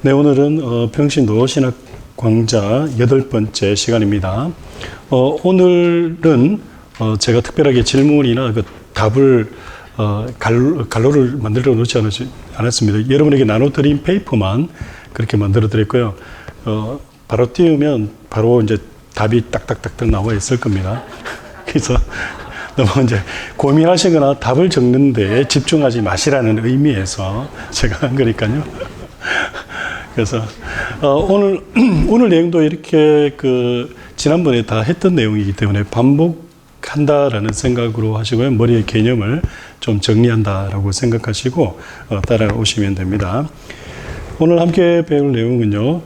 네, 오늘은 평신도 신학광자 8번째 시간입니다. 오늘은 제가 특별하게 질문이나 그 답을 갈로를 만들어 놓지 않았습니다. 여러분에게 나눠드린 페이퍼만 그렇게 만들어 드렸고요. 바로 띄우면 바로 이제 답이 딱딱딱딱 나와 있을 겁니다. 그래서 너무 이제 고민하시거나 답을 적는 데 집중하지 마시라는 의미에서 제가 한 거니까요. 그래서 오늘 내용도 이렇게 지난번에 다 했던 내용이기 때문에 반복한다라는 생각으로 하시고요. 머리의 개념을 좀 정리한다라고 생각하시고 따라오시면 됩니다. 오늘 함께 배울 내용은요.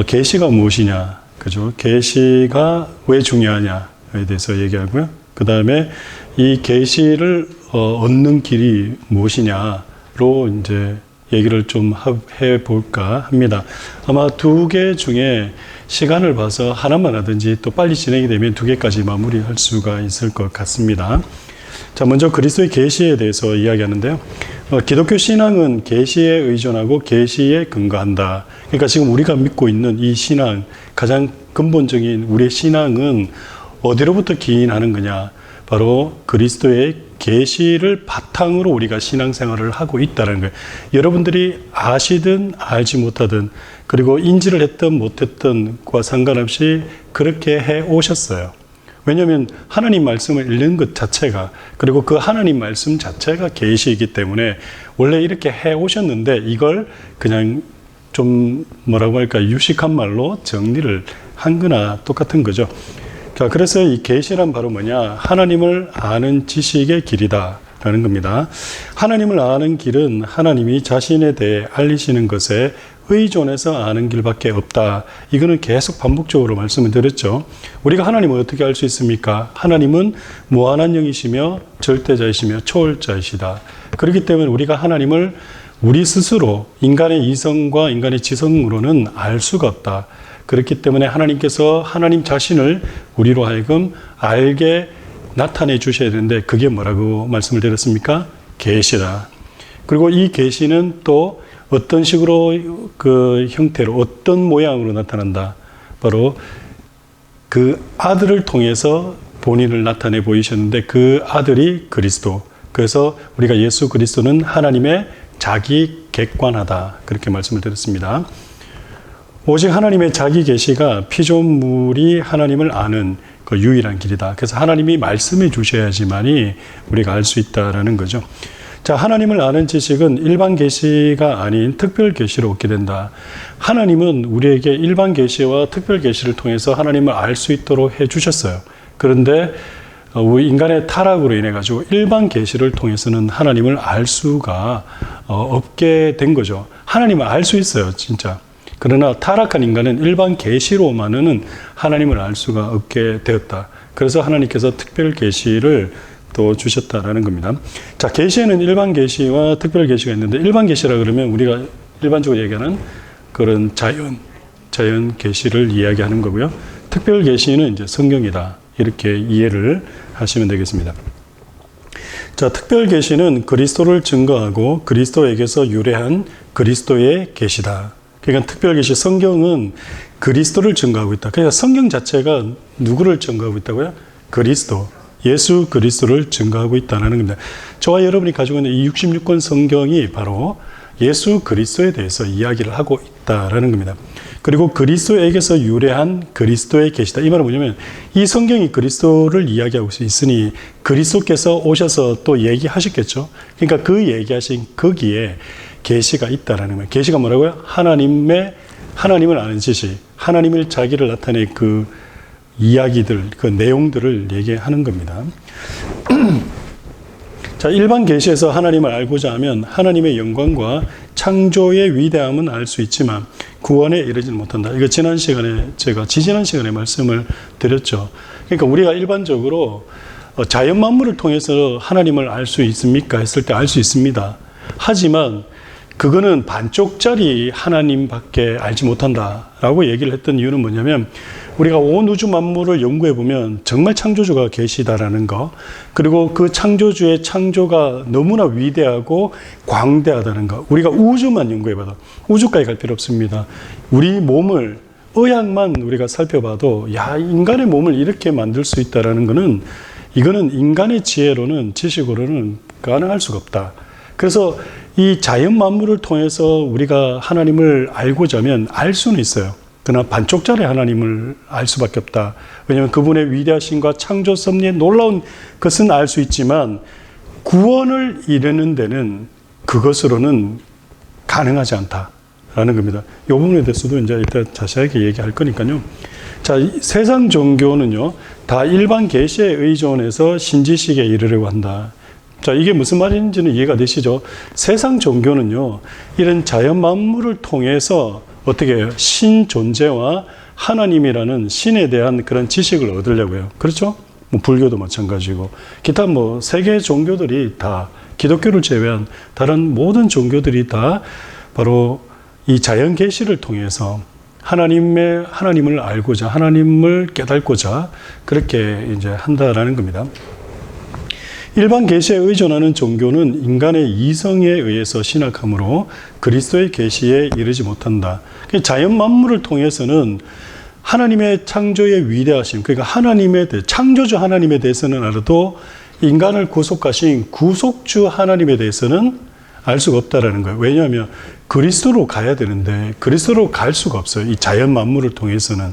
계시가 무엇이냐, 그죠? 계시가 왜 중요하냐에 대해서 얘기하고요. 그 다음에 이 계시를 얻는 길이 무엇이냐로 이제 얘기를 좀 해볼까 합니다. 아마 두 개 중에 시간을 봐서 하나만 하든지 또 빨리 진행이 되면 두 개까지 마무리할 수가 있을 것 같습니다. 자, 먼저 그리스도의 계시에 대해서 이야기하는데요. 기독교 신앙은 계시에 의존하고 계시에 근거한다. 그러니까 지금 우리가 믿고 있는 이 신앙, 가장 근본적인 우리의 신앙은 어디로부터 기인하는 거냐? 바로 그리스도의 계시를 바탕으로 우리가 신앙생활을 하고 있다는 거예요. 여러분들이 아시든 알지 못하든 그리고 인지를 했든 못했든 과 상관없이 그렇게 해 오셨어요. 왜냐하면 하나님 말씀을 읽는 것 자체가, 그리고 그 하나님 말씀 자체가 계시이기 때문에 원래 이렇게 해 오셨는데 이걸 그냥 좀 뭐라고 할까, 유식한 말로 정리를 한 거나 똑같은 거죠. 그래서 이 계시란 바로 뭐냐? 하나님을 아는 지식의 길이다라는 겁니다. 하나님을 아는 길은 하나님이 자신에 대해 알리시는 것에 의존해서 아는 길밖에 없다. 이거는 계속 반복적으로 말씀을 드렸죠. 우리가 하나님을 어떻게 알 수 있습니까? 하나님은 무한한 영이시며 절대자이시며 초월자이시다. 그렇기 때문에 우리가 하나님을 우리 스스로 인간의 이성과 인간의 지성으로는 알 수가 없다. 그렇기 때문에 하나님께서 하나님 자신을 우리로 하여금 알게 나타내 주셔야 되는데 그게 뭐라고 말씀을 드렸습니까? 계시다. 그리고 이 계시는 또 어떤 식으로 그 형태로 어떤 모양으로 나타난다. 바로 그 아들을 통해서 본인을 나타내 보이셨는데 그 아들이 그리스도. 그래서 우리가 예수 그리스도는 하나님의 자기 객관하다. 그렇게 말씀을 드렸습니다. 오직 하나님의 자기 계시가 피조물이 하나님을 아는 그 유일한 길이다. 그래서 하나님이 말씀해 주셔야지만이 우리가 알 수 있다라는 거죠. 자, 하나님을 아는 지식은 일반 계시가 아닌 특별 계시로 얻게 된다. 하나님은 우리에게 일반 계시와 특별 계시를 통해서 하나님을 알 수 있도록 해 주셨어요. 그런데 인간의 타락으로 인해 가지고 일반 계시를 통해서는 하나님을 알 수가 없게 된 거죠. 하나님을 알 수 있어요, 진짜. 그러나 타락한 인간은 일반 계시로만은 하나님을 알 수가 없게 되었다. 그래서 하나님께서 특별 계시를 또 주셨다라는 겁니다. 자, 계시에는 일반 계시와 특별 계시가 있는데 일반 계시라 그러면 우리가 일반적으로 얘기하는 그런 자연 계시를 이야기하는 거고요. 특별 계시는 이제 성경이다. 이렇게 이해를 하시면 되겠습니다. 자, 특별 계시는 그리스도를 증거하고 그리스도에게서 유래한 그리스도의 계시다. 그러니까 특별 계시, 성경은 그리스도를 증거하고 있다. 그러니까 성경 자체가 누구를 증거하고 있다고요? 그리스도, 예수 그리스도를 증거하고 있다는 겁니다. 저와 여러분이 가지고 있는 이 66권 성경이 바로 예수 그리스도에 대해서 이야기를 하고 있다는 겁니다. 그리고 그리스도에게서 유래한 그리스도의 계시다. 이 말은 뭐냐면 이 성경이 그리스도를 이야기하고 있으니 그리스도께서 오셔서 또 얘기하셨겠죠. 그러니까 그 얘기하신 거기에 계시가 있다라는 거예요. 계시가 뭐라고요? 하나님을 아는 지식, 하나님을 자기를 나타낸 그 이야기들, 그 내용들을 얘기하는 겁니다. 자, 일반 계시에서 하나님을 알고자 하면 하나님의 영광과 창조의 위대함은 알 수 있지만 구원에 이르지는 못한다. 이거 지난 시간에 지지난 시간에 말씀을 드렸죠. 그러니까 우리가 일반적으로 자연 만물을 통해서 하나님을 알 수 있습니까? 했을 때 알 수 있습니다. 하지만 그거는 반쪽짜리 하나님밖에 알지 못한다라고 얘기를 했던 이유는 뭐냐면 우리가 온 우주 만물을 연구해 보면 정말 창조주가 계시다라는 거, 그리고 그 창조주의 창조가 너무나 위대하고 광대하다는 거. 우리가 우주만 연구해 봐도, 우주까지 갈 필요 없습니다. 우리 몸을, 의학만 우리가 살펴봐도 야, 인간의 몸을 이렇게 만들 수 있다라는 거는, 이거는 인간의 지혜로는, 지식으로는 가능할 수가 없다. 그래서 이 자연 만물을 통해서 우리가 하나님을 알고자 하면 알 수는 있어요. 그러나 반쪽짜리 하나님을 알 수밖에 없다. 왜냐하면 그분의 위대하심과 창조 섭리의 놀라운 것은 알 수 있지만 구원을 이루는 데는 그것으로는 가능하지 않다라는 겁니다. 이 부분에 대해서도 이제 이따 자세하게 얘기할 거니까요. 자, 세상 종교는요, 다 일반 계시에 의존해서 신지식에 이르려고 한다. 자, 이게 무슨 말인지는 이해가 되시죠? 세상 종교는요, 이런 자연 만물을 통해서 어떻게 해요? 신 존재와 하나님이라는 신에 대한 그런 지식을 얻으려고 해요. 그렇죠? 뭐 불교도 마찬가지고, 기타 뭐 세계 종교들이 다, 기독교를 제외한 다른 모든 종교들이 다 바로 이 자연 계시를 통해서 하나님을 알고자, 하나님을 깨닫고자 그렇게 이제 한다라는 겁니다. 일반 계시에 의존하는 종교는 인간의 이성에 의해서 신학함으로 그리스도의 계시에 이르지 못한다. 자연 만물을 통해서는 하나님의 창조의 위대하심, 그러니까 하나님에 대해, 창조주 하나님에 대해서는 알아도 인간을 구속하신 구속주 하나님에 대해서는 알 수가 없다라는 거예요. 왜냐하면 그리스도로 가야 되는데 그리스도로 갈 수가 없어요. 이 자연 만물을 통해서는.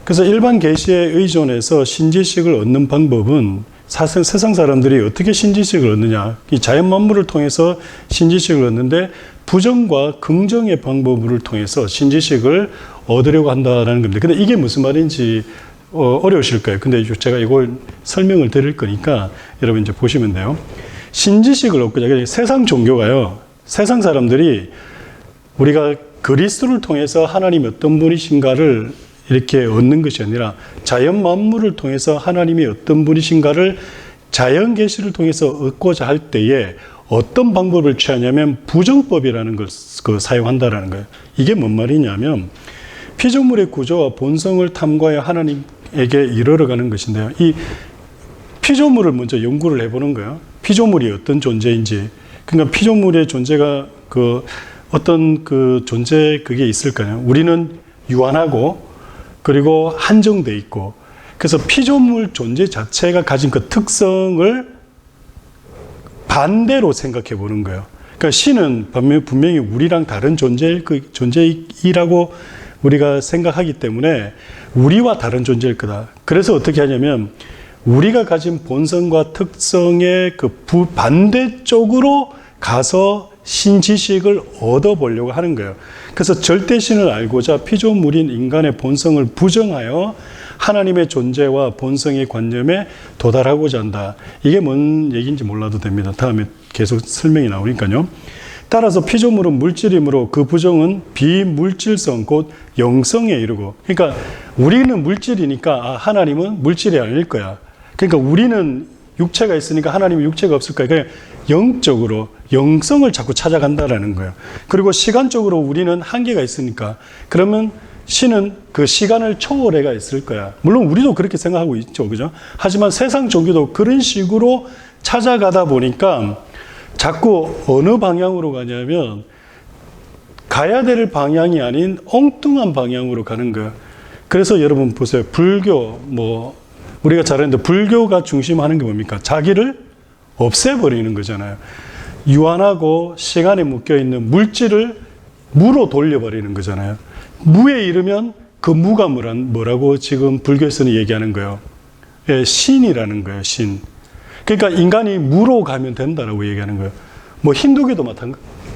그래서 일반 계시에 의존해서 신지식을 얻는 방법은 사실 세상 사람들이 어떻게 신지식을 얻느냐, 이 자연 만물을 통해서 신지식을 얻는데 부정과 긍정의 방법을 통해서 신지식을 얻으려고 한다는 겁니다. 근데 이게 무슨 말인지 어려우실 거예요. 근데 제가 이걸 설명을 드릴 거니까 여러분 이제 보시면 돼요. 신지식을 얻고자, 세상 종교가요, 세상 사람들이 우리가 그리스도를 통해서 하나님이 어떤 분이신가를 이렇게 얻는 것이 아니라 자연 만물을 통해서 하나님이 어떤 분이신가를 자연 계시를 통해서 얻고자 할 때에 어떤 방법을 취하냐면 부정법이라는 걸 사용한다라는 거예요. 이게 뭔 말이냐면 피조물의 구조와 본성을 탐구하여 하나님에게 이르러가는 것인데요. 이 피조물을 먼저 연구를 해보는 거예요. 피조물이 어떤 존재인지. 그러니까 피조물의 존재가 어떤 존재 그게 있을까요? 우리는 유한하고 그리고 한정돼 있고, 그래서 피조물 존재 자체가 가진 그 특성을 반대로 생각해 보는 거예요. 그러니까 신은 분명히 우리랑 다른 존재이라고 우리가 생각하기 때문에 우리와 다른 존재일 거다. 그래서 어떻게 하냐면 우리가 가진 본성과 특성의 반대쪽으로 가서 신지식을 얻어보려고 하는 거예요. 그래서 절대신을 알고자 피조물인 인간의 본성을 부정하여 하나님의 존재와 본성의 관념에 도달하고자 한다. 이게 뭔 얘기인지 몰라도 됩니다. 다음에 계속 설명이 나오니까요. 따라서 피조물은 물질이므로 그 부정은 비물질성 곧 영성에 이르고, 그러니까 우리는 물질이니까 하나님은 물질이 아닐 거야. 그러니까 우리는 육체가 있으니까 하나님은 육체가 없을 거야. 그러니까 영적으로 영성을 자꾸 찾아간다라는 거예요. 그리고 시간적으로 우리는 한계가 있으니까 그러면 신은 그 시간을 초월해가 있을 거야. 물론 우리도 그렇게 생각하고 있죠, 그죠? 하지만 세상 종교도 그런 식으로 찾아가다 보니까 자꾸 어느 방향으로 가냐면 가야 될 방향이 아닌 엉뚱한 방향으로 가는 거예요. 그래서 여러분 보세요. 불교 우리가 잘 아는데 불교가 중심하는 게 뭡니까? 자기를 없애버리는 거잖아요. 유한하고 시간에 묶여있는 물질을 무로 돌려버리는 거잖아요. 무에 이르면 그 무가 뭐라고 지금 불교에서는 얘기하는 거예요. 예, 신이라는 거예요, 신. 그러니까 인간이 무로 가면 된다라고 얘기하는 거예요. 힌두교도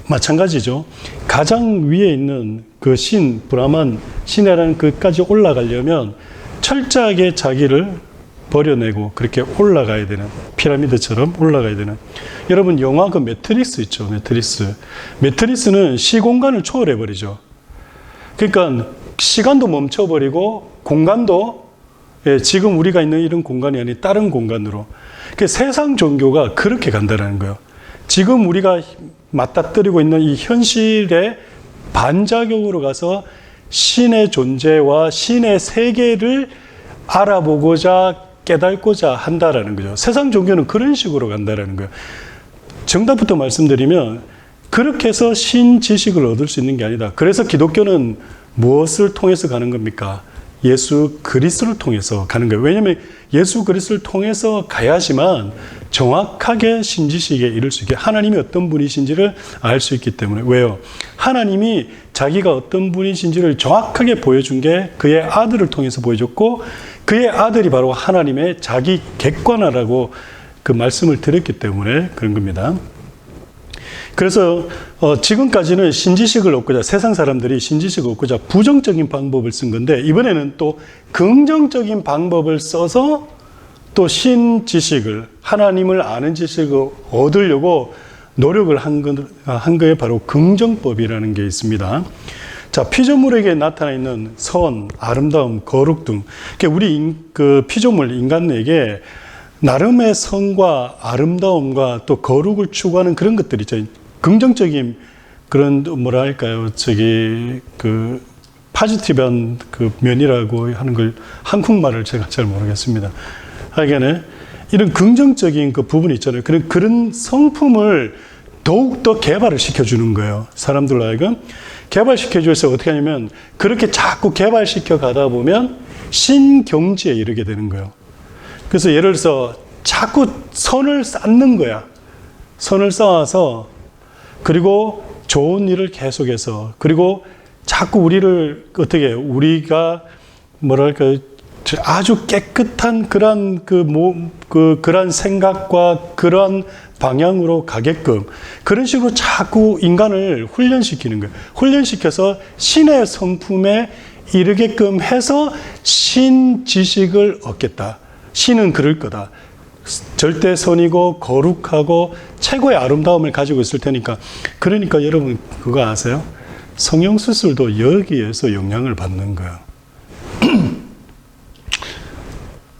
마찬가지죠. 가장 위에 있는 그 신, 브라만, 신이라는 그까지 올라가려면 철저하게 자기를 버려내고 그렇게 올라가야 되는, 피라미드처럼 올라가야 되는. 여러분 영화 매트릭스 있죠. 매트릭스는 시공간을 초월해버리죠. 그러니까 시간도 멈춰버리고 공간도 지금 우리가 있는 이런 공간이 아닌 다른 공간으로. 세상 종교가 그렇게 간다는 거예요. 지금 우리가 맞닥뜨리고 있는 이 현실에 반작용으로 가서 신의 존재와 신의 세계를 알아보고자 깨닫고자 한다라는 거죠. 세상 종교는 그런 식으로 간다라는 거예요. 정답부터 말씀드리면 그렇게 해서 신 지식을 얻을 수 있는 게 아니다. 그래서 기독교는 무엇을 통해서 가는 겁니까? 예수 그리스도를 통해서 가는 거예요. 왜냐하면 예수 그리스도를 통해서 가야지만 정확하게 신지식에 이를 수 있게, 하나님이 어떤 분이신지를 알 수 있기 때문에. 왜요? 하나님이 자기가 어떤 분이신지를 정확하게 보여준 게 그의 아들을 통해서 보여줬고, 그의 아들이 바로 하나님의 자기 객관화라고 그 말씀을 드렸기 때문에 그런 겁니다. 그래서 지금까지는 신지식을 얻고자, 세상 사람들이 신지식을 얻고자 부정적인 방법을 쓴 건데, 이번에는 또 긍정적인 방법을 써서 또 신지식을, 하나님을 아는 지식을 얻으려고 노력을 한 거에 바로 긍정법이라는 게 있습니다. 자, 피조물에게 나타나 있는 선, 아름다움, 거룩 등, 우리 그 피조물 인간에게 나름의 선과 아름다움과 또 거룩을 추구하는 그런 것들이 있죠. 긍정적인 그런 뭐랄까요, 그 파지티브한 그 면이라고 하는 걸 한국말을 제가 잘 모르겠습니다. 하여간에 이런 긍정적인 그 부분이 있잖아요. 그런 성품을 더욱더 개발을 시켜주는 거예요. 사람들로 하여금 개발시켜줘서 어떻게 하냐면, 그렇게 자꾸 개발시켜 가다 보면 신경지에 이르게 되는 거예요. 그래서 예를 들어서 자꾸 선을 쌓는 거야. 선을 쌓아서, 그리고 좋은 일을 계속해서, 그리고 자꾸 우리가 뭐랄까, 아주 깨끗한 그런 그런 생각과 그런 방향으로 가게끔 그런 식으로 자꾸 인간을 훈련시키는 거예요. 훈련시켜서 신의 성품에 이르게끔 해서 신 지식을 얻겠다. 신은 그럴 거다. 절대 선이고 거룩하고 최고의 아름다움을 가지고 있을 테니까. 그러니까 여러분 그거 아세요? 성형수술도 여기에서 영향을 받는 거야.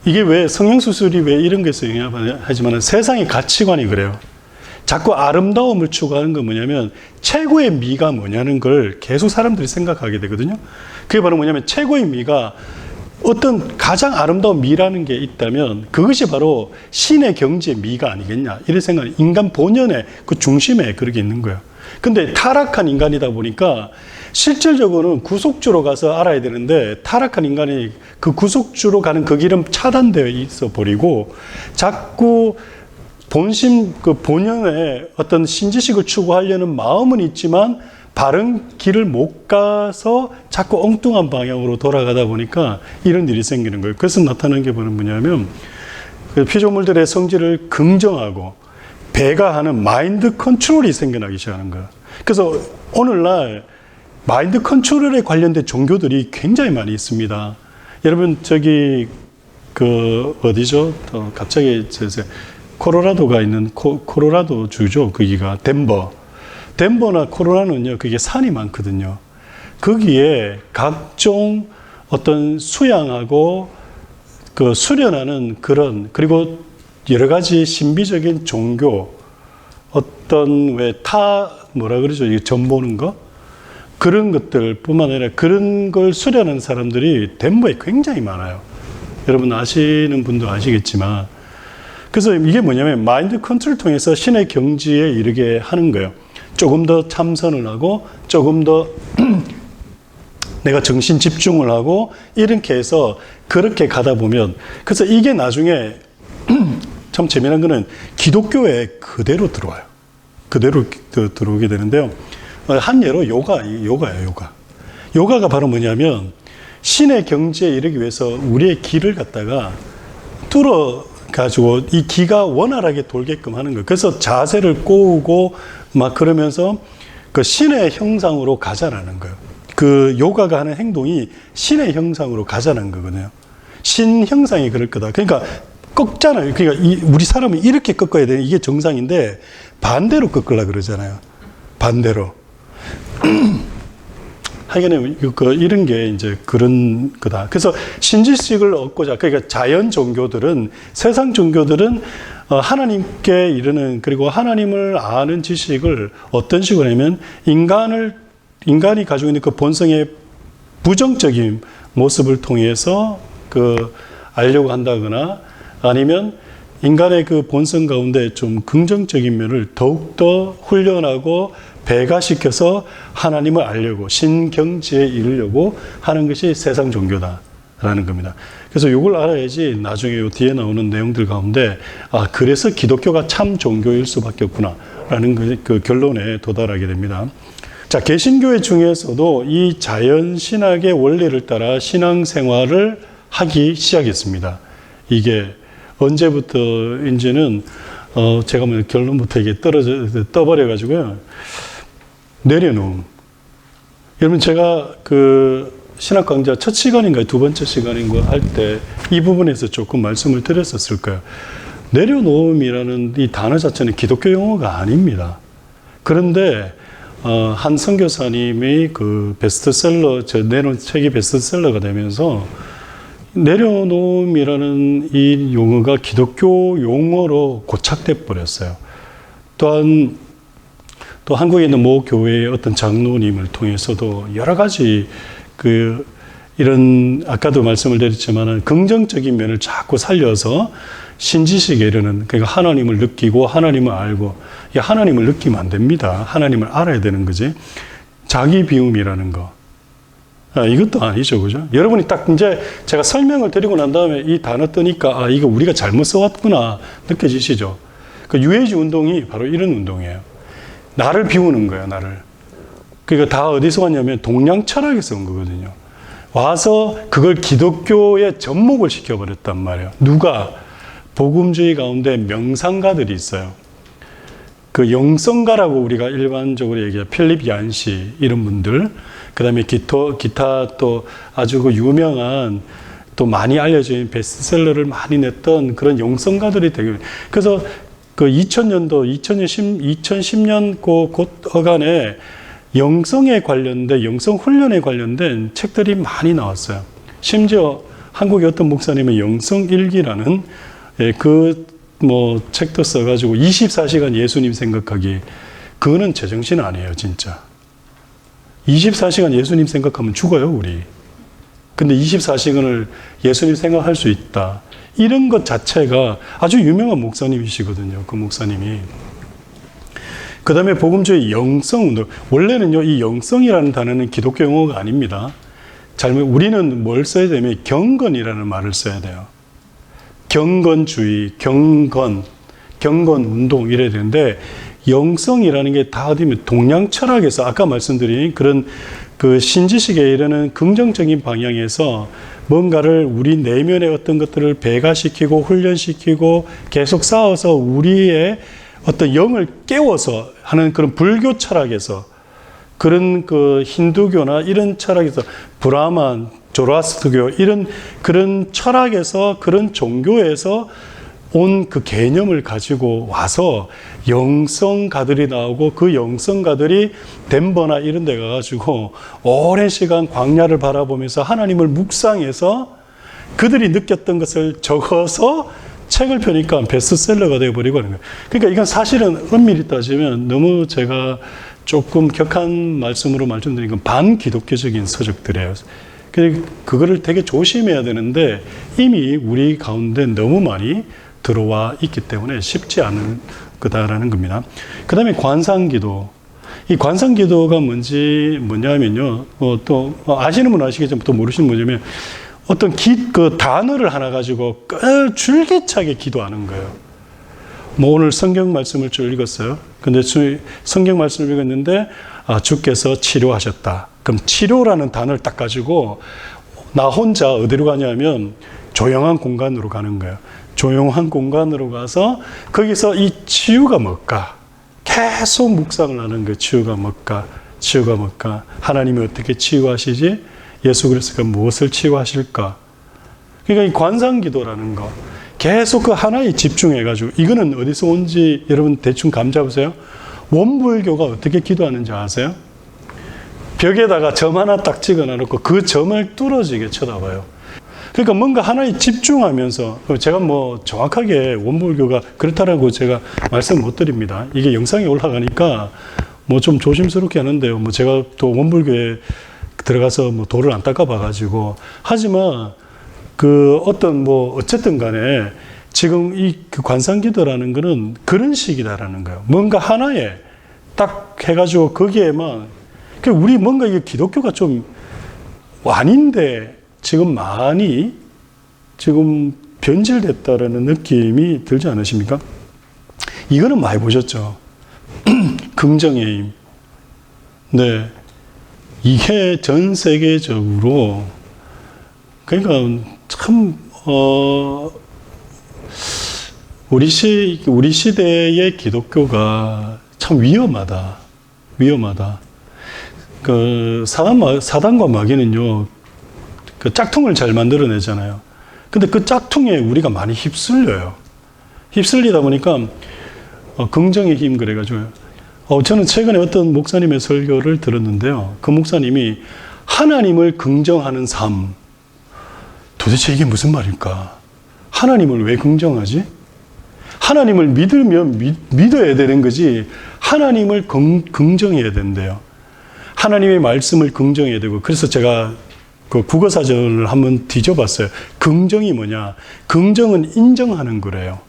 이게 왜 성형수술이 왜 이런 것에서 영향을 받냐 하지만 세상의 가치관이 그래요. 자꾸 아름다움을 추구하는 건 뭐냐면 최고의 미가 뭐냐는 걸 계속 사람들이 생각하게 되거든요. 그게 바로 뭐냐면 최고의 미가 어떤 가장 아름다운 미라는 게 있다면 그것이 바로 신의 경지의 미가 아니겠냐, 이런 생각이 인간 본연의 그 중심에 그렇게 있는 거예요. 근데 타락한 인간이다 보니까 실질적으로는 구속주로 가서 알아야 되는데, 타락한 인간이 그 구속주로 가는 그 길은 차단되어 있어 버리고 자꾸 본연의 어떤 신지식을 추구하려는 마음은 있지만 바른 길을 못 가서 자꾸 엉뚱한 방향으로 돌아가다 보니까 이런 일이 생기는 거예요. 그래서 나타나는 게 뭐냐면 피조물들의 성질을 긍정하고 배가하는 마인드 컨트롤이 생겨나기 시작하는 거예요. 그래서 오늘날 마인드 컨트롤에 관련된 종교들이 굉장히 많이 있습니다. 여러분 어디죠? 갑자기 콜로라도가 있는 콜로라도 주죠. 거기가 덴버나 콜로라도는요, 그게 산이 많거든요. 거기에 각종 어떤 수양하고 그 수련하는 그리고 여러 가지 신비적인 종교, 어떤 뭐라 그러죠? 이 점 보는 거? 그런 것들 뿐만 아니라 그런 걸 수련하는 사람들이 덴버에 굉장히 많아요. 여러분 아시는 분도 아시겠지만. 그래서 이게 뭐냐면 마인드 컨트롤을 통해서 신의 경지에 이르게 하는 거예요. 조금 더 참선을 하고 조금 더 내가 정신 집중을 하고 이렇게 해서 그렇게 가다 보면, 그래서 이게 나중에 참 재미난 거는 기독교에 그대로 들어와요. 그대로 들어오게 되는데요. 한 예로 요가예요. 요가가 바로 뭐냐면 신의 경지에 이르기 위해서 우리의 기를 갖다가 뚫어가지고 이 기가 원활하게 돌게끔 하는 거예요. 그래서 자세를 꼬우고 막 그러면서 그 신의 형상으로 가자라는 거예요. 그 요가가 하는 행동이 신의 형상으로 가자는 거거든요. 신 형상이 그럴 거다. 그러니까 꺾잖아요. 그러니까 우리 사람은 이렇게 꺾어야 되는 이게 정상인데 반대로 꺾으려고 그러잖아요. 반대로. 하여간에 이런 게 이제 그런 거다. 그래서 신지식을 얻고자, 그러니까 자연 종교들은, 세상 종교들은 하나님께 이르는, 그리고 하나님을 아는 지식을 어떤 식으로 하면 인간이 가지고 있는 그 본성의 부정적인 모습을 통해서 알려고 한다거나, 아니면 인간의 그 본성 가운데 좀 긍정적인 면을 더욱더 훈련하고 배가시켜서 하나님을 알려고, 신경지에 이르려고 하는 것이 세상 종교다라는 겁니다. 그래서 이걸 알아야지 나중에 요 뒤에 나오는 내용들 가운데 그래서 기독교가 참 종교일 수밖에 없구나라는 그 결론에 도달하게 됩니다. 자, 개신교회 중에서도 이 자연신학의 원리를 따라 신앙생활을 하기 시작했습니다. 이게 언제부터인지는 제가 뭐 결론부터 이게 떠버려가지고요. 내려놓음. 여러분, 제가 신학 강좌 첫 시간인가요? 두 번째 시간인가 할 때 이 부분에서 조금 말씀을 드렸었을 거예요. 내려놓음이라는 이 단어 자체는 기독교 용어가 아닙니다. 그런데 한 선교사님의 그 베스트셀러, 내놓은 책이 베스트셀러가 되면서 내려놓음이라는 이 용어가 기독교 용어로 고착돼 버렸어요. 또한 또 한국에 있는 모 교회의 어떤 장로님을 통해서도 여러 가지 이런 아까도 말씀을 드렸지만은 긍정적인 면을 자꾸 살려서 신지식에 이르는, 그러니까 하나님을 느끼고 하나님을 알고, 하나님을 느끼면 안 됩니다. 하나님을 알아야 되는 거지. 자기 비움이라는 거. 이것도 아니죠, 그죠? 여러분이 딱 이제 제가 설명을 드리고 난 다음에 이 단어 뜨니까 이거 우리가 잘못 써왔구나 느껴지시죠? 그 유해지 운동이 바로 이런 운동이에요. 나를 비우는 거예요, 나를. 그러니까 다 어디서 왔냐면 동양 철학에서 온 거거든요. 와서 그걸 기독교에 접목을 시켜버렸단 말이에요. 누가? 복음주의 가운데 명상가들이 있어요. 그 영성가라고 우리가 일반적으로 얘기해요. 필립 얀시 이런 분들, 그 다음에 기타 또 아주 유명한 또 많이 알려진 베스트셀러를 많이 냈던 그런 영성가들이 되게, 그래서 2000년도 2010년 곧 어간에 영성에 관련된, 영성 훈련에 관련된 책들이 많이 나왔어요. 심지어 한국의 어떤 목사님은 영성일기라는 책도 써가지고 24시간 예수님 생각하기, 그거는 제정신 아니에요, 진짜. 24시간 예수님 생각하면 죽어요, 우리. 근데 24시간을 예수님 생각할 수 있다. 이런 것 자체가 아주 유명한 목사님이시거든요, 그 목사님이. 그 다음에 복음주의 영성운동. 원래는요, 이 영성이라는 단어는 기독교 용어가 아닙니다. 우리는 뭘 써야 되냐면 경건이라는 말을 써야 돼요. 경건주의, 경건운동 이래야 되는데, 영성이라는 게 다 어디면 동양 철학에서 아까 말씀드린 그런 신지식에 이르는 긍정적인 방향에서 뭔가를 우리 내면의 어떤 것들을 배가시키고 훈련시키고 계속 쌓아서 우리의 어떤 영을 깨워서 하는 그런 불교 철학에서, 그런 힌두교나 이런 철학에서, 브라만, 조로아스트교 이런 그런 철학에서, 그런 종교에서 온 그 개념을 가지고 와서 영성가들이 나오고, 그 영성가들이 덴버나 이런 데 가가지고 오랜 시간 광야를 바라보면서 하나님을 묵상해서 그들이 느꼈던 것을 적어서 책을 펴니까 베스트셀러가 되어버리고 하는 거예요. 그러니까 이건 사실은 엄밀히 따지면 너무 제가 조금 격한 말씀으로 말씀드린 건 반기독교적인 서적들이에요. 그거를 되게 조심해야 되는데 이미 우리 가운데 너무 많이 들어와 있기 때문에 쉽지 않은 거다라는 겁니다. 그 다음에 관상기도. 이 관상기도가 뭐냐면요. 또 아시는 분은 아시겠지만 또 모르시는 분 뭐냐면 어떤 단어를 하나 가지고 줄기차게 기도하는 거예요. 오늘 성경 말씀을 좀 읽었어요. 근데 성경 말씀을 읽었는데 주께서 치료하셨다. 그럼 치료라는 단어를 딱 가지고 나 혼자 어디로 가냐면 조용한 공간으로 가는 거예요. 조용한 공간으로 가서 거기서 이 치유가 뭘까? 계속 묵상을 하는 거예요. 치유가 뭘까? 치유가 뭘까? 하나님이 어떻게 치유하시지? 예수 그리스도가 무엇을 치유하실까? 그러니까 이 관상기도라는 거 계속 그 하나에 집중해가지고, 이거는 어디서 온지 여러분 대충 감 잡으세요? 원불교가 어떻게 기도하는지 아세요? 벽에다가 점 하나 딱 찍어놔놓고 그 점을 뚫어지게 쳐다봐요. 그러니까 뭔가 하나에 집중하면서, 제가 뭐 정확하게 원불교가 그렇다라고 제가 말씀 못 드립니다. 이게 영상에 올라가니까 뭐 좀 조심스럽게 하는데요. 뭐 제가 또 원불교에 들어가서 뭐 돌을 안 닦아봐가지고. 하지만 그 어떤 뭐 어쨌든 간에 지금 그 관상기도라는 거는 그런 식이다라는 거예요. 뭔가 하나에 딱 해가지고 거기에만, 우리 뭔가 이게 기독교가 좀 아닌데 지금 많이 지금 변질됐다라는 느낌이 들지 않으십니까? 이거는 많이 보셨죠? 긍정의 힘. 네. 이게 전 세계적으로, 그러니까 참, 우리 시대의 기독교가 참 위험하다. 그 사단과 마귀는요, 그 짝퉁을 잘 만들어내잖아요. 근데 그 짝퉁에 우리가 많이 휩쓸려요. 휩쓸리다 보니까 긍정의 힘 그래가지고 저는 최근에 어떤 목사님의 설교를 들었는데요. 그 목사님이 하나님을 긍정하는 삶. 도대체 이게 무슨 말일까? 하나님을 왜 긍정하지? 하나님을 믿으면 믿어야 되는 거지. 하나님을 긍정해야 된대요. 하나님의 말씀을 긍정해야 되고. 그래서 제가 그 국어사전을 한번 뒤져봤어요. 긍정이 뭐냐? 긍정은 인정하는 거래요.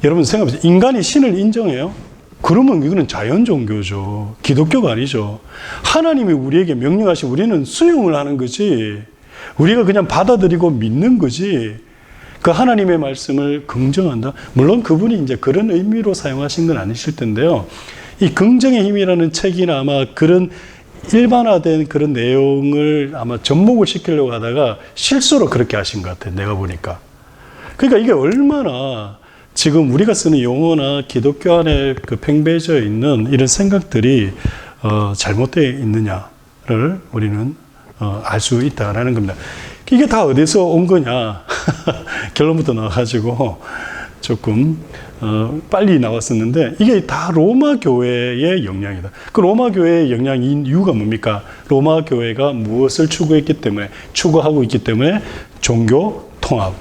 여러분 생각해보세요. 인간이 신을 인정해요? 그러면 이거는 자연 종교죠. 기독교가 아니죠. 하나님이 우리에게 명령하시 우리는 수용을 하는 거지. 우리가 그냥 받아들이고 믿는 거지. 그 하나님의 말씀을 긍정한다. 물론 그분이 이제 그런 의미로 사용하신 건 아니실 텐데요. 이 긍정의 힘이라는 책이나 아마 그런 일반화된 그런 내용을 아마 접목을 시키려고 하다가 실수로 그렇게 하신 것 같아요. 내가 보니까. 그러니까 이게 얼마나 지금 우리가 쓰는 용어나 기독교 안에 그 팽배해져 있는 이런 생각들이 잘못되어 있느냐를 우리는 알 수 있다라는 겁니다. 이게 다 어디서 온 거냐? 결론부터 나와가지고 조금 빨리 나왔었는데 이게 다 로마 교회의 영향이다. 그 로마 교회의 영향인 이유가 뭡니까? 로마 교회가 무엇을 추구하고 있기 때문에 종교 통합.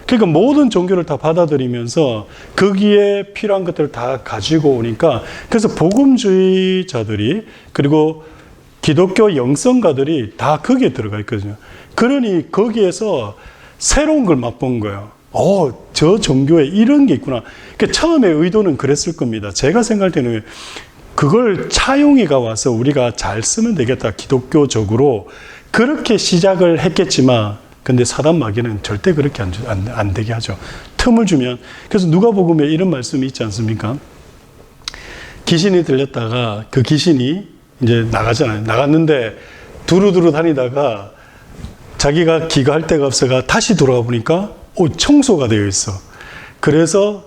그러니까 모든 종교를 다 받아들이면서 거기에 필요한 것들을 다 가지고 오니까 그래서 복음주의자들이 그리고 기독교 영성가들이 다 거기에 들어가 있거든요. 그러니 거기에서 새로운 걸 맛본 거예요. 저 종교에 이런 게 있구나. 그러니까 처음에 의도는 그랬을 겁니다. 제가 생각할 때는 그걸 차용해가 와서 우리가 잘 쓰면 되겠다. 기독교적으로 그렇게 시작을 했겠지만 근데 사단 마귀는 절대 그렇게 안 되게 하죠. 틈을 주면. 그래서 누가복음에 이런 말씀이 있지 않습니까? 귀신이 들렸다가 그 귀신이 이제 나가잖아요. 나갔는데 두루두루 다니다가 자기가 기거할 데가 없어가 다시 돌아와 보니까 청소가 되어 있어. 그래서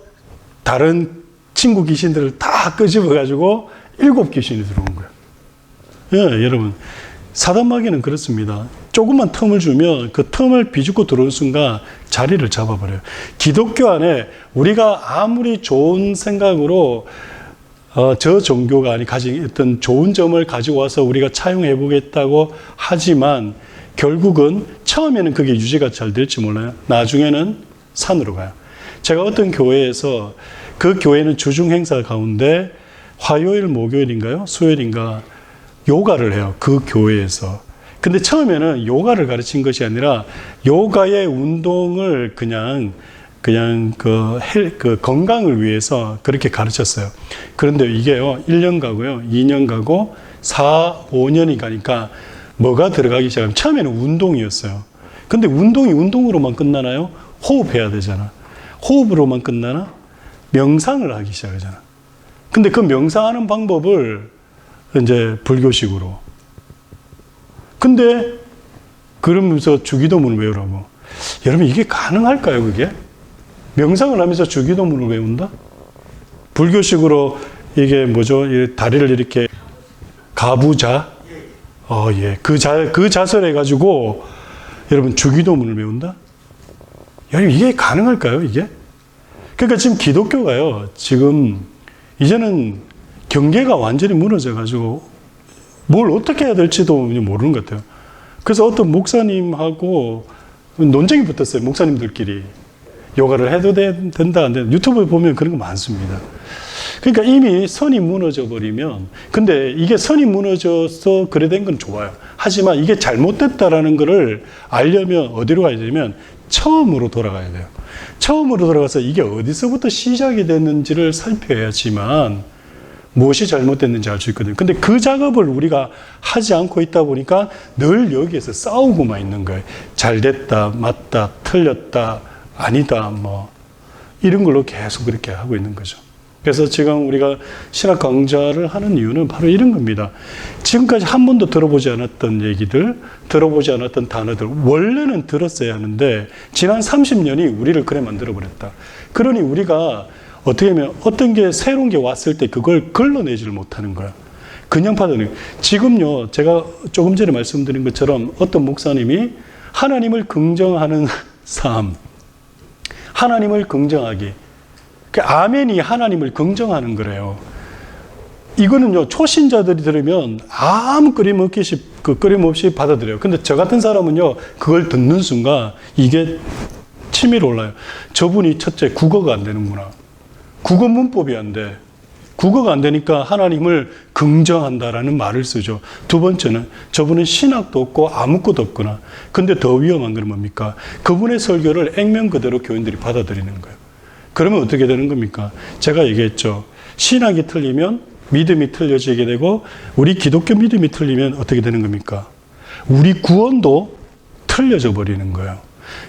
다른 친구 귀신들을 다 끄집어가지고 7 귀신이 들어온 거예요. 예, 여러분. 사단 마귀는 그렇습니다. 조금만 틈을 주면 그 틈을 비집고 들어오는 순간 자리를 잡아버려요. 기독교 안에 우리가 아무리 좋은 생각으로 저 종교가 가진 어떤 좋은 점을 가지고 와서 우리가 차용해 보겠다고 하지만 결국은 처음에는 그게 유지가 잘 될지 몰라요. 나중에는 산으로 가요. 제가 어떤 교회에서 그 교회는 주중 행사 가운데 화요일, 목요일인가요? 수요일인가? 요가를 해요. 그 교회에서. 근데 처음에는 요가를 가르친 것이 아니라 요가의 운동을 그냥 그 건강을 위해서 그렇게 가르쳤어요. 그런데 이게요, 1년 가고요, 2년 가고 4, 5년이 가니까 뭐가 들어가기 시작하면 처음에는 운동이었어요. 근데 운동이 운동으로만 끝나나요? 호흡해야 되잖아. 호흡으로만 끝나나? 명상을 하기 시작하잖아. 근데 그 명상하는 방법을 이제 불교식으로. 근데 그러면서 주기도문을 외우라고. 여러분 이게 가능할까요, 그게? 명상을 하면서 주기도문을 외운다? 불교식으로 이게 뭐죠? 다리를 이렇게 가부좌? 예. 그 자세를 해가지고 여러분 주기도문을 외운다? 여러분 이게 가능할까요, 이게? 그러니까 지금 기독교가요, 지금 이제는 경계가 완전히 무너져가지고 뭘 어떻게 해야 될지도 모르는 것 같아요. 그래서 어떤 목사님하고 논쟁이 붙었어요. 목사님들끼리. 요가를 해도 된다, 안 된다. 유튜브에 보면 그런 거 많습니다. 그러니까 이미 선이 무너져 버리면, 근데 이게 선이 무너져서 그래 된 건 좋아요. 하지만 이게 잘못됐다라는 거를 알려면 어디로 가야 되냐면 처음으로 돌아가야 돼요. 처음으로 돌아가서 이게 어디서부터 시작이 됐는지를 살펴야지만 무엇이 잘못됐는지 알 수 있거든요. 근데 그 작업을 우리가 하지 않고 있다 보니까 늘 여기에서 싸우고만 있는 거예요. 잘 됐다, 맞다, 틀렸다, 아니다, 뭐 이런 걸로 계속 그렇게 하고 있는 거죠. 그래서 지금 우리가 신학 강좌를 하는 이유는 바로 이런 겁니다. 지금까지 한 번도 들어보지 않았던 얘기들, 들어보지 않았던 단어들, 원래는 들었어야 하는데 지난 30년이 우리를 그래 만들어버렸다. 그러니 우리가 어떻게 하면 어떤 게 새로운 게 왔을 때 그걸 걸러내지를 못하는 거야. 그냥 받아내요. 지금요, 제가 조금 전에 말씀드린 것처럼 어떤 목사님이 하나님을 긍정하는 삶, 하나님을 긍정하기. 그 아멘이 하나님을 긍정하는 거래요. 이거는요, 초신자들이 들으면 아무 끊임없이 받아들여요. 근데 저 같은 사람은요, 그걸 듣는 순간 이게 치밀어 올라요. 저분이 첫째, 국어가 안 되는구나. 국어 문법이 안 돼. 국어가 안 되니까 하나님을 긍정한다라는 말을 쓰죠. 두 번째는 저분은 신학도 없고 아무것도 없구나. 근데 더 위험한 건 뭡니까? 그분의 설교를 액면 그대로 교인들이 받아들이는 거예요. 그러면 어떻게 되는 겁니까? 제가 얘기했죠. 신학이 틀리면 믿음이 틀려지게 되고 우리 기독교 믿음이 틀리면 어떻게 되는 겁니까? 우리 구원도 틀려져 버리는 거예요.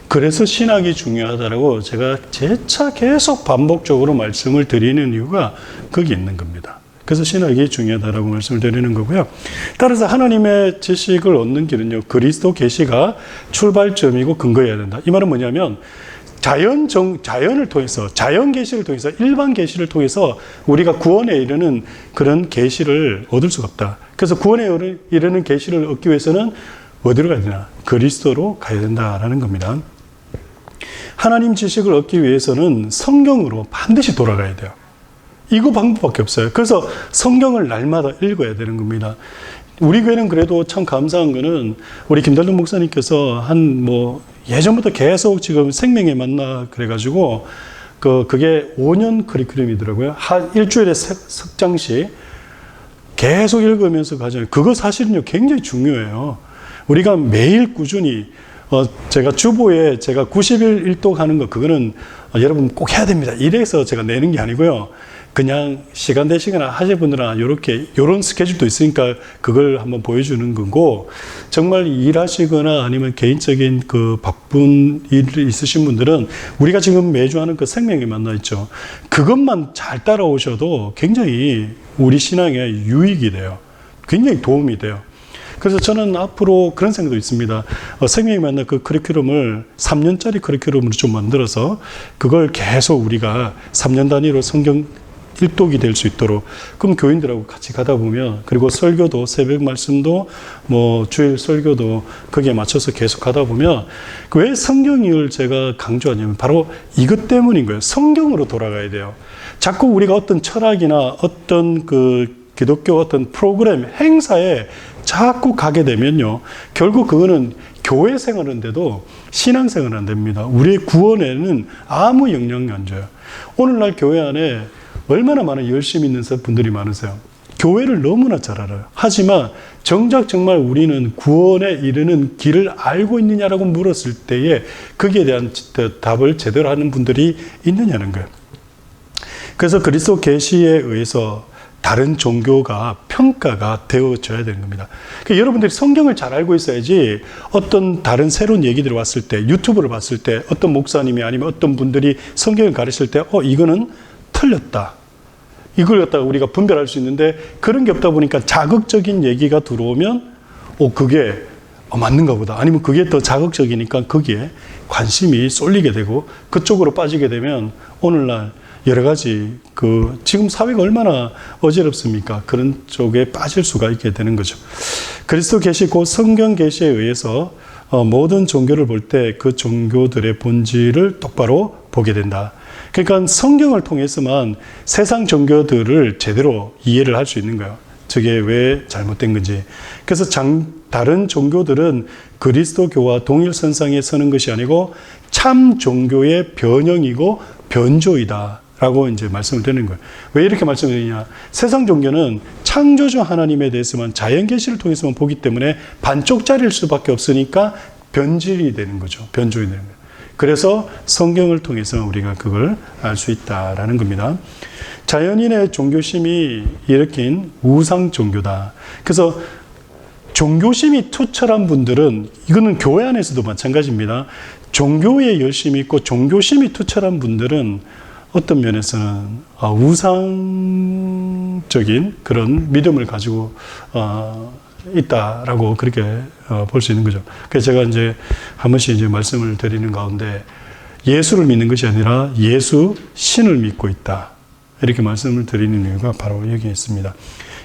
그래서 신학이 중요하다라고 제가 재차 계속 반복적으로 말씀을 드리는 이유가 거기 있는 겁니다. 그래서 신학이 중요하다라고 말씀을 드리는 거고요. 따라서 하나님의 지식을 얻는 길은요, 그리스도 계시가 출발점이고 근거여야 된다. 이 말은 뭐냐면 자연을 통해서, 자연 계시를 통해서, 일반 계시를 통해서 우리가 구원에 이르는 그런 계시를 얻을 수가 없다. 그래서 구원에 이르는 계시를 얻기 위해서는 어디로 가야 되나? 그리스도로 가야 된다라는 겁니다. 하나님 지식을 얻기 위해서는 성경으로 반드시 돌아가야 돼요. 이거 방법밖에 없어요. 그래서 성경을 날마다 읽어야 되는 겁니다. 우리 교회는 그래도 참 감사한 거는 우리 김달동 목사님께서 예전부터 계속 지금 생명에 만나 그래가지고 그게 5년 커리큘럼이더라고요. 일주일에 석장씩 계속 읽으면서 가잖아요. 그거 사실은요 굉장히 중요해요. 우리가 매일 꾸준히 제가 주보에 제가 90일 일독하는 거 그거는 여러분 꼭 해야 됩니다. 이래서 제가 내는 게 아니고요. 그냥 시간 되시거나 하실 분들은 요런 스케줄도 있으니까 그걸 한번 보여주는 거고, 정말 일하시거나 아니면 개인적인 그 바쁜 일이 있으신 분들은 우리가 지금 매주 하는 그 생명에 만나 있죠. 그것만 잘 따라오셔도 굉장히 우리 신앙에 유익이 돼요. 굉장히 도움이 돼요. 그래서 저는 앞으로 그런 생각도 있습니다. 생명이 만나 그 커리큘럼을 3년짜리 커리큘럼으로 좀 만들어서 그걸 계속 우리가 3년 단위로 성경 일독이 될 수 있도록, 그럼 교인들하고 같이 가다 보면, 그리고 설교도 새벽 말씀도 주일 설교도 거기에 맞춰서 계속 가다 보면, 왜 성경을 제가 강조하냐면 바로 이것 때문인 거예요. 성경으로 돌아가야 돼요. 자꾸 우리가 어떤 철학이나 어떤 그 기독교 어떤 프로그램 행사에 자꾸 가게 되면요, 결국 그거는 교회 생활인데도 신앙생활은 안 됩니다. 우리의 구원에는 아무 영향이 안 줘요. 오늘날 교회 안에 얼마나 많은 열심히 있는 분들이 많으세요. 교회를 너무나 잘 알아요. 하지만 정작 정말 우리는 구원에 이르는 길을 알고 있느냐라고 물었을 때에 거기에 대한 답을 제대로 하는 분들이 있느냐는 거예요. 그래서 그리스도 계시에 의해서 다른 종교가 평가가 되어져야 되는 겁니다. 그러니까 여러분들이 성경을 잘 알고 있어야지 어떤 다른 새로운 얘기들이 왔을 때, 유튜브를 봤을 때 어떤 목사님이 아니면 어떤 분들이 성경을 가르칠 때 이거는 틀렸다. 이걸 갖다가 우리가 분별할 수 있는데, 그런 게 없다 보니까 자극적인 얘기가 들어오면 그게 맞는가 보다. 아니면 그게 더 자극적이니까 거기에 관심이 쏠리게 되고 그쪽으로 빠지게 되면 오늘날 여러 가지 지금 사회가 얼마나 어지럽습니까? 그런 쪽에 빠질 수가 있게 되는 거죠. 그리스도 계시 곧 성경 계시에 의해서 모든 종교를 볼 때 그 종교들의 본질을 똑바로 보게 된다. 그러니까 성경을 통해서만 세상 종교들을 제대로 이해를 할 수 있는 거예요. 저게 왜 잘못된 건지. 그래서 다른 종교들은 그리스도교와 동일 선상에 서는 것이 아니고 참 종교의 변형이고 변조이다 라고 이제 말씀을 드리는 거예요. 왜 이렇게 말씀을 드리냐? 세상 종교는 창조주 하나님에 대해서만 자연 계시를 통해서만 보기 때문에 반쪽짜리일 수밖에 없으니까 변질이 되는 거죠. 변조이 되는 거예요. 그래서 성경을 통해서 우리가 그걸 알 수 있다라는 겁니다. 자연인의 종교심이 일으킨 우상 종교다. 그래서 종교심이 투철한 분들은, 이거는 교회 안에서도 마찬가지입니다. 종교에 열심히 있고 종교심이 투철한 분들은 어떤 면에서는 우상적인 그런 믿음을 가지고 있다라고 그렇게 볼 수 있는 거죠. 그래서 제가 이제 한 번씩 이제 말씀을 드리는 가운데 예수를 믿는 것이 아니라 예수 신을 믿고 있다. 이렇게 말씀을 드리는 이유가 바로 여기에 있습니다.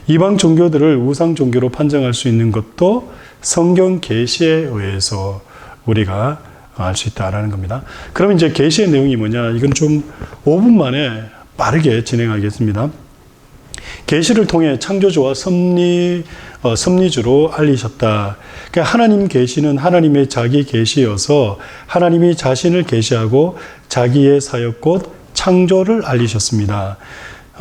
이방 종교들을 우상 종교로 판정할 수 있는 것도 성경 계시에 의해서 우리가 알 수 있다라는 겁니다. 그럼 이제 계시의 내용이 뭐냐? 이건 좀 5분 만에 빠르게 진행하겠습니다. 계시를 통해 창조주와 섭리주로 알리셨다. 그러니까 하나님 계시는 하나님의 자기 계시여서 하나님이 자신을 계시하고 자기의 사역 곧 창조를 알리셨습니다.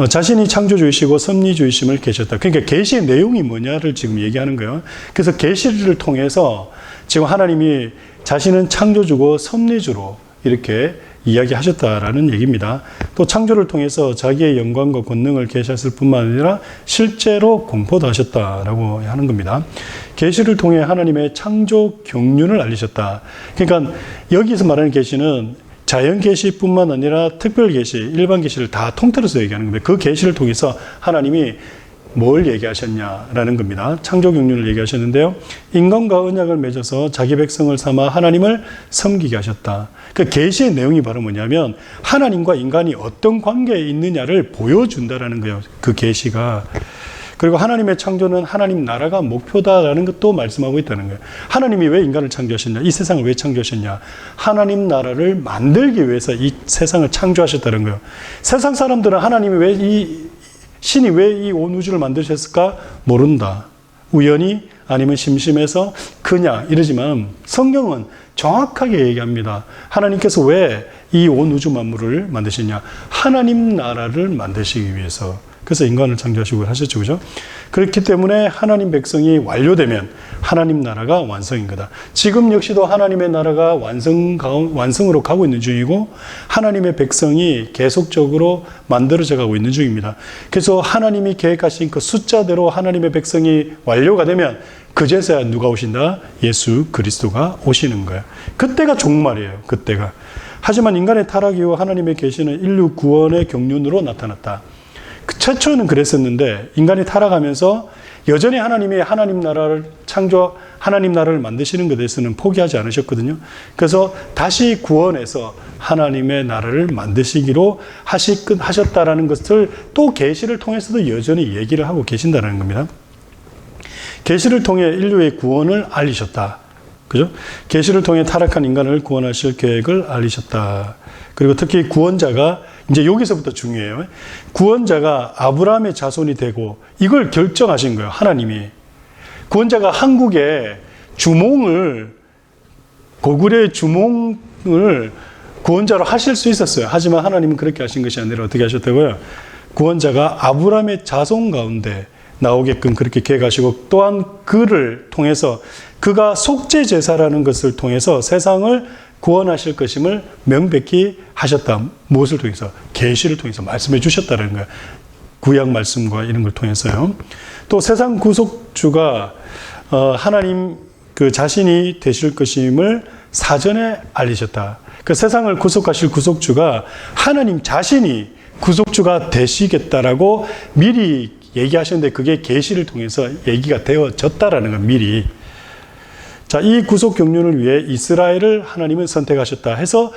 자신이 창조주이시고 섭리주이심을 계셨다. 그러니까 계시의 내용이 뭐냐를 지금 얘기하는 거예요. 그래서 계시를 통해서 지금 하나님이 자신은 창조주고 섭리주로 이렇게 이야기하셨다라는 얘기입니다. 또 창조를 통해서 자기의 영광과 권능을 계시했을 뿐만 아니라 실제로 공포도 하셨다라고 하는 겁니다. 계시를 통해 하나님의 창조 경륜을 알리셨다. 그러니까 여기서 말하는 계시는 자연 계시뿐만 아니라 특별 계시, 일반 계시를 다 통틀어서 얘기하는 겁니다. 그 계시를 통해서 하나님이 뭘 얘기하셨냐라는 겁니다. 창조 경륜을 얘기하셨는데요. 인간과 언약을 맺어서 자기 백성을 삼아 하나님을 섬기게 하셨다. 그 계시의 내용이 바로 뭐냐면 하나님과 인간이 어떤 관계에 있느냐를 보여준다라는 거예요. 그 계시가. 그리고 하나님의 창조는 하나님 나라가 목표다라는 것도 말씀하고 있다는 거예요. 하나님이 왜 인간을 창조하셨냐? 이 세상을 왜 창조하셨냐? 하나님 나라를 만들기 위해서 이 세상을 창조하셨다는 거예요. 세상 사람들은 하나님이 신이 왜 이 온 우주를 만드셨을까? 모른다. 우연히 아니면 심심해서 그냥 이러지만 성경은 정확하게 얘기합니다. 하나님께서 왜 이 온 우주 만물을 만드셨냐? 하나님 나라를 만드시기 위해서. 그래서 인간을 창조하시고 하셨죠. 그죠? 그렇기 때문에 하나님 백성이 완료되면 하나님 나라가 완성인 거다. 지금 역시도 하나님의 나라가 완성으로 가고 있는 중이고 하나님의 백성이 계속적으로 만들어져 가고 있는 중입니다. 그래서 하나님이 계획하신 그 숫자대로 하나님의 백성이 완료가 되면 그제서야 누가 오신다? 예수 그리스도가 오시는 거예요. 그때가 종말이에요. 그때가. 하지만 인간의 타락 이후 하나님의 계시는 인류 구원의 경륜으로 나타났다. 최초는 그랬었는데 인간이 타락하면서 여전히 하나님이 하나님 나라를 하나님 나라를 만드시는 것에 대해서는 포기하지 않으셨거든요. 그래서 다시 구원해서 하나님의 나라를 만드시기로 하셨다라는 것을 또 계시를 통해서도 여전히 얘기를 하고 계신다는 겁니다. 계시를 통해 인류의 구원을 알리셨다. 그죠? 계시를 통해 타락한 인간을 구원하실 계획을 알리셨다. 그리고 특히 구원자가 이제 여기서부터 중요해요. 구원자가 아브라함의 자손이 되고 이걸 결정하신 거예요. 하나님이. 구원자가 한국에 고구려의 주몽을 구원자로 하실 수 있었어요. 하지만 하나님은 그렇게 하신 것이 아니라 어떻게 하셨다고요? 구원자가 아브라함의 자손 가운데 나오게끔 그렇게 계획하시고 또한 그를 통해서 그가 속죄 제사라는 것을 통해서 세상을 구원하실 것임을 명백히 하셨다. 무엇을 통해서? 계시를 통해서 말씀해 주셨다는 거예요. 구약 말씀과 이런 걸 통해서요. 또 세상 구속주가 하나님 그 자신이 되실 것임을 사전에 알리셨다. 그 세상을 구속하실 구속주가 하나님 자신이 구속주가 되시겠다라고 미리 얘기하셨는데 그게 계시를 통해서 얘기가 되어졌다라는 건 미리. 자, 이 구속 경륜을 위해 이스라엘을 하나님은 선택하셨다 해서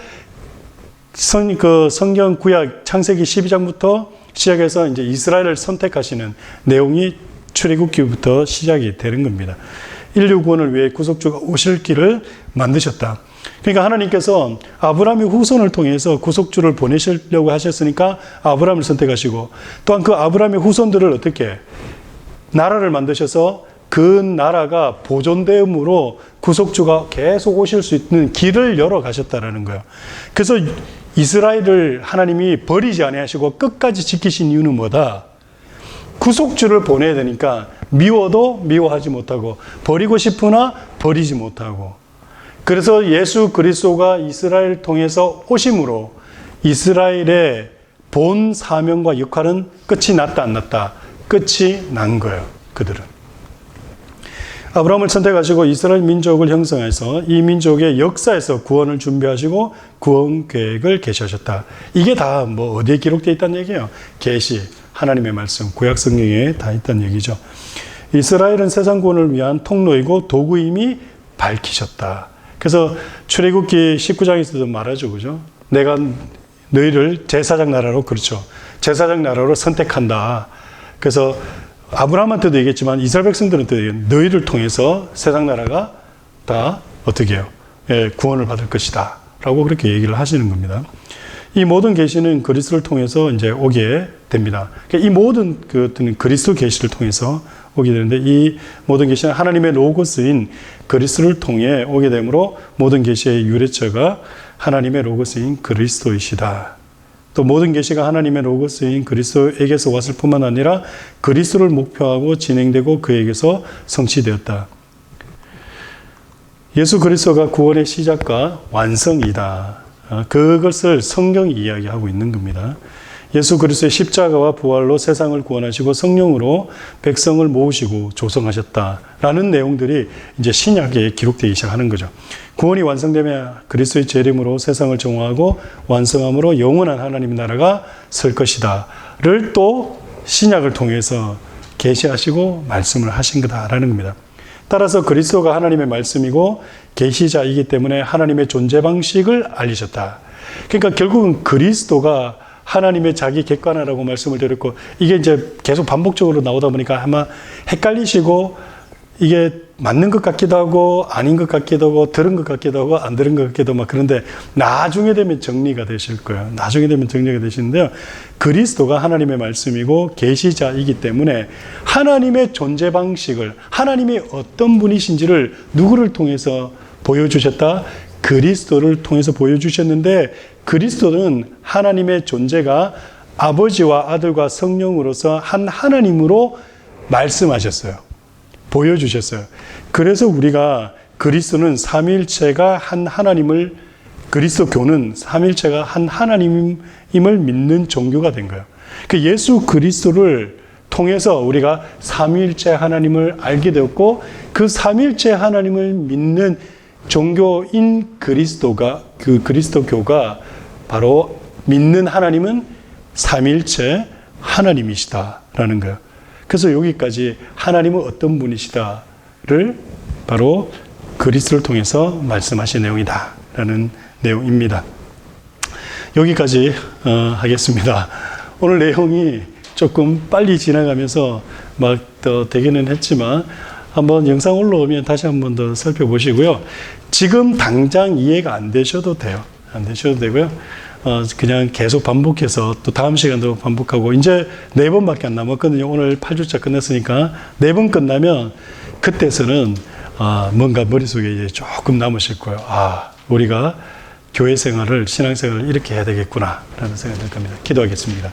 성경 구약 창세기 12장부터 시작해서 이제 이스라엘을 선택하시는 내용이 출애굽기부터 시작이 되는 겁니다. 인류 구원을 위해 구속주가 오실 길을 만드셨다. 그러니까 하나님께서 아브라함의 후손을 통해서 구속주를 보내시려고 하셨으니까 아브라함을 선택하시고 또한 그 아브라함의 후손들을 어떻게 나라를 만드셔서 그 나라가 보존됨으로 구속주가 계속 오실 수 있는 길을 열어 가셨다라는 거예요. 그래서 이스라엘을 하나님이 버리지 아니하시고 끝까지 지키신 이유는 뭐다? 구속주를 보내야 되니까 미워도 미워하지 못하고 버리고 싶으나 버리지 못하고, 그래서 예수 그리스도가 이스라엘 통해서 오심으로 이스라엘의 본 사명과 역할은 끝이 났다 안 났다? 끝이 난 거예요. 그들은 아브라함을 선택하시고 이스라엘 민족을 형성해서 이 민족의 역사에서 구원을 준비하시고 구원 계획을 계시하셨다. 이게 다 뭐 어디에 기록되어 있다는 얘기예요? 계시, 하나님의 말씀, 구약 성경에 다 있다는 얘기죠. 이스라엘은 세상 구원을 위한 통로이고 도구임이 밝히셨다. 그래서 출애굽기 19장에서도 말하죠, 그죠? 내가 너희를 제사장 나라로, 그렇죠, 제사장 나라로 선택한다. 그래서 아브라함한테도 얘기했지만 이스라엘 백성들한테도 너희를 통해서 세상 나라가 다 어떻게 해요? 예, 구원을 받을 것이다 라고 그렇게 얘기를 하시는 겁니다. 이 모든 계시는 그리스도를 통해서 이제 오게 됩니다. 그러니까 이 모든 것들은 그리스도 계시를 통해서 오게 되는데, 이 모든 계시는 하나님의 로고스인 그리스도를 통해 오게 되므로 모든 계시의 유래처가 하나님의 로고스인 그리스도이시다. 또 모든 계시가 하나님의 로고스인 그리스도에게서 왔을 뿐만 아니라 그리스도를 목표하고 진행되고 그에게서 성취되었다. 예수 그리스도가 구원의 시작과 완성이다. 그것을 성경이 이야기하고 있는 겁니다. 예수 그리스도의 십자가와 부활로 세상을 구원하시고 성령으로 백성을 모으시고 조성하셨다라는 내용들이 이제 신약에 기록되기 시작하는 거죠. 구원이 완성되면 그리스도의 재림으로 세상을 정화하고 완성함으로 영원한 하나님의 나라가 설 것이다를 또 신약을 통해서 계시하시고 말씀을 하신 거다라는 겁니다. 따라서 그리스도가 하나님의 말씀이고 계시자이기 때문에 하나님의 존재 방식을 알리셨다. 그러니까 결국은 그리스도가 하나님의 자기 객관화라고 말씀을 드렸고, 이게 이제 계속 반복적으로 나오다 보니까 아마 헷갈리시고 이게 맞는 것 같기도 하고 아닌 것 같기도 하고 들은 것 같기도 하고 안 들은 것 같기도 하고 막 그런데 나중에 되면 정리가 되실 거예요. 나중에 되면 정리가 되시는데요. 그리스도가 하나님의 말씀이고 계시자이기 때문에 하나님의 존재 방식을, 하나님이 어떤 분이신지를 누구를 통해서 보여주셨다? 그리스도를 통해서 보여주셨는데, 그리스도는 하나님의 존재가 아버지와 아들과 성령으로서 한 하나님으로 말씀하셨어요. 보여주셨어요. 그래서 우리가 그리스도는 삼위일체가 한 하나님을, 그리스도교는 삼위일체가 한 하나님임을 믿는 종교가 된 거예요. 그 예수 그리스도를 통해서 우리가 삼위일체 하나님을 알게 되었고, 그 삼위일체 하나님을 믿는 종교인 그리스도가, 그 그리스도교가 바로 믿는 하나님은 삼위일체 하나님이시다라는 거예요. 그래서 여기까지 하나님은 어떤 분이시다를 바로 그리스도를 통해서 말씀하신 내용이다라는 내용입니다. 여기까지 하겠습니다. 오늘 내용이 조금 빨리 지나가면서 막 더 되기는 했지만 한번 영상 올라오면 다시 한번 더 살펴보시고요. 지금 당장 이해가 안 되셔도 돼요. 안 되셔도 되고요. 그냥 계속 반복해서 또 다음 시간도 반복하고, 이제 4번밖에 안 남았거든요. 오늘 8주차 끝났으니까 4번 끝나면 그때서는 뭔가 머릿속에 이제 조금 남으실 거예요. 우리가 교회 생활을, 신앙 생활을 이렇게 해야 되겠구나 라는 생각이 들 겁니다. 기도하겠습니다.